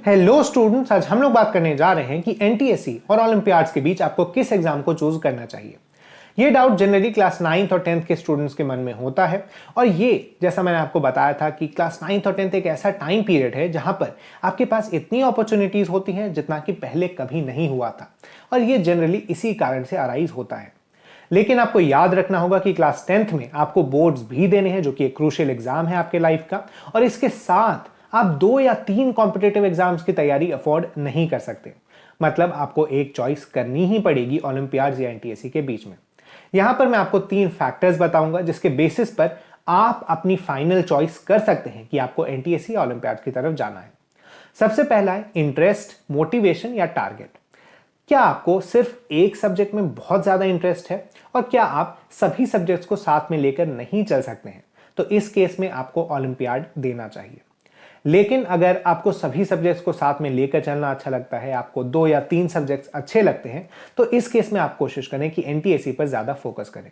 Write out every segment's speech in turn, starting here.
Hello students, आज हम लोग बात करने जा रहे हैं कि एनटीएससी और ओलंपियाड्स के बीच आपको किस एग्जाम को चूज करना चाहिए। ये डाउट जनरली क्लास 9th और 10th के स्टूडेंट्स के मन में होता है। और ये जैसा मैंने आपको बताया था कि क्लास 9th और 10th एक ऐसा टाइम पीरियड है जहां पर आपके पास इतनी अपॉर्चुनिटीज होती हैं जितना कि पहले कभी नहीं हुआ था, और ये जनरली इसी कारण से अराइज होता है। लेकिन आपको याद रखना होगा कि क्लास 10th में आपको बोर्ड्स भी देने हैं, जो कि एक क्रूशियल एग्जाम है आपके लाइफ का, और इसके साथ आप 2 या 3 कॉम्पिटिटिव एग्जाम्स की तैयारी अफोर्ड नहीं कर सकते। मतलब आपको एक चॉइस करनी ही पड़ेगी ओलंपियाड्स या एनटीएससी के बीच में। यहां पर मैं आपको 3 फैक्टर्स बताऊंगा जिसके बेसिस पर आप अपनी फाइनल चॉइस कर सकते हैं कि आपको एनटीएससी या ओलंपियाड्स की तरफ जाना है। सबसे पहला है इंटरेस्ट, मोटिवेशन या टारगेट। क्या आपको सिर्फ एक सब्जेक्ट में बहुत ज्यादा इंटरेस्ट है और क्या आप सभी सब्जेक्ट्स को साथ में लेकर नहीं चल सकते हैं, तो इस केस में आपको ओलंपियाड देना चाहिए। लेकिन अगर आपको सभी सब्जेक्ट्स को साथ में लेकर चलना अच्छा लगता है, आपको 2 या 3 सब्जेक्ट्स अच्छे लगते हैं, तो इस केस में आप कोशिश करें कि एनटीएससी पर ज्यादा फोकस करें।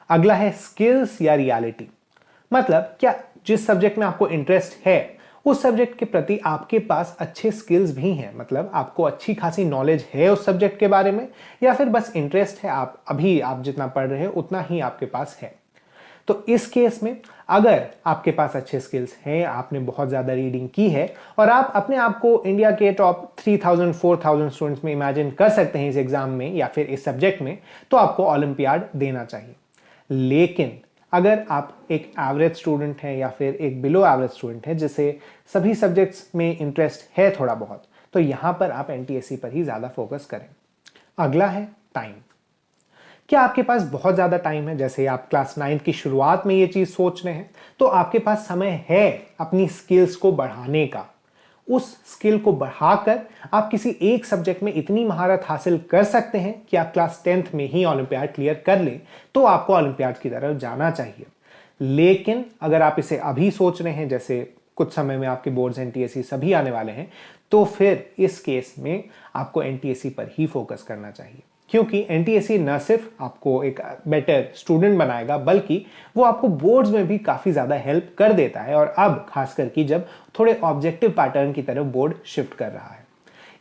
अगला है स्किल्स या रियलिटी। मतलब क्या जिस सब्जेक्ट में आपको इंटरेस्ट है उस सब्जेक्ट के प्रति आपके पास अच्छे स्किल्स भी हैं, मतलब आपको अच्छी खासी नॉलेज है उस सब्जेक्ट के बारे में, या फिर बस इंटरेस्ट है, आप जितना पढ़ रहे हो उतना ही आपके पास है। तो इस केस में अगर आपके पास अच्छे स्किल्स हैं, आपने बहुत ज़्यादा रीडिंग की है और आप अपने आप को इंडिया के टॉप 3000 4000 स्टूडेंट्स में इमेजिन कर सकते हैं इस एग्जाम में या फिर इस सब्जेक्ट में, तो आपको ओलंपियाड देना चाहिए। लेकिन अगर आप एक एवरेज स्टूडेंट हैं या फिर एक बिलो एवरेज स्टूडेंट है जिसे सभी सब्जेक्ट्स में इंटरेस्ट है थोड़ा बहुत, तो यहां पर आप एनटीएससी पर ही ज़्यादा फोकस करें। अगला है टाइम। क्या आपके पास बहुत ज्यादा टाइम है, जैसे आप क्लास 9 की शुरुआत में ये चीज सोच रहे हैं, तो आपके पास समय है अपनी स्किल्स को बढ़ाने का। उस स्किल को बढ़ाकर आप किसी एक सब्जेक्ट में इतनी महारत हासिल कर सकते हैं कि आप क्लास 10th में ही ओलंपियाड क्लियर कर लें, तो आपको ओलंपियाड की तरफ जाना चाहिए। लेकिन अगर आप इसे अभी सोच रहे हैं, जैसे कुछ समय में आपके बोर्ड्स एनटीएससी सभी आने वाले हैं, तो फिर इस केस में आपको एनटीएससी पर ही फोकस करना चाहिए, क्योंकि एनटीएससी न सिर्फ आपको एक बेटर स्टूडेंट बनाएगा बल्कि वो आपको बोर्ड्स में भी काफी ज्यादा हेल्प कर देता है, और अब खासकर कि जब थोड़े ऑब्जेक्टिव पैटर्न की तरफ बोर्ड शिफ्ट कर रहा है।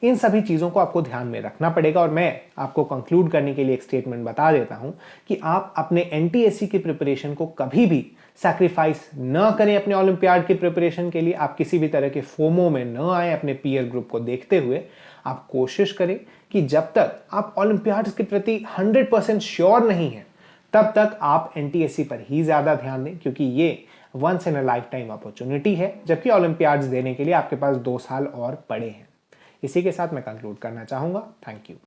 इन सभी चीजों को आपको ध्यान में रखना पड़ेगा, और मैं आपको कंक्लूड करने के लिए एक स्टेटमेंट बता देता हूं कि आप अपने एनटीएससी की प्रिपरेशन को कभी भी सैक्रिफाइस न करें अपने ओलंपियाड की प्रिपरेशन के लिए। आप किसी भी तरह के फोमो में न आए अपने पीयर ग्रुप को देखते हुए। आप कोशिश करें कि जब तक आप ओलंपियाड्स के प्रति 100% श्योर नहीं हैं, तब तक आप एनटीएससी पर ही ज्यादा ध्यान दें, क्योंकि ये once in a lifetime opportunity है, जबकि ओलंपियाड्स देने के लिए आपके पास 2 साल और पड़े हैं। इसी के साथ मैं कंक्लूड करना चाहूंगा। Thank you.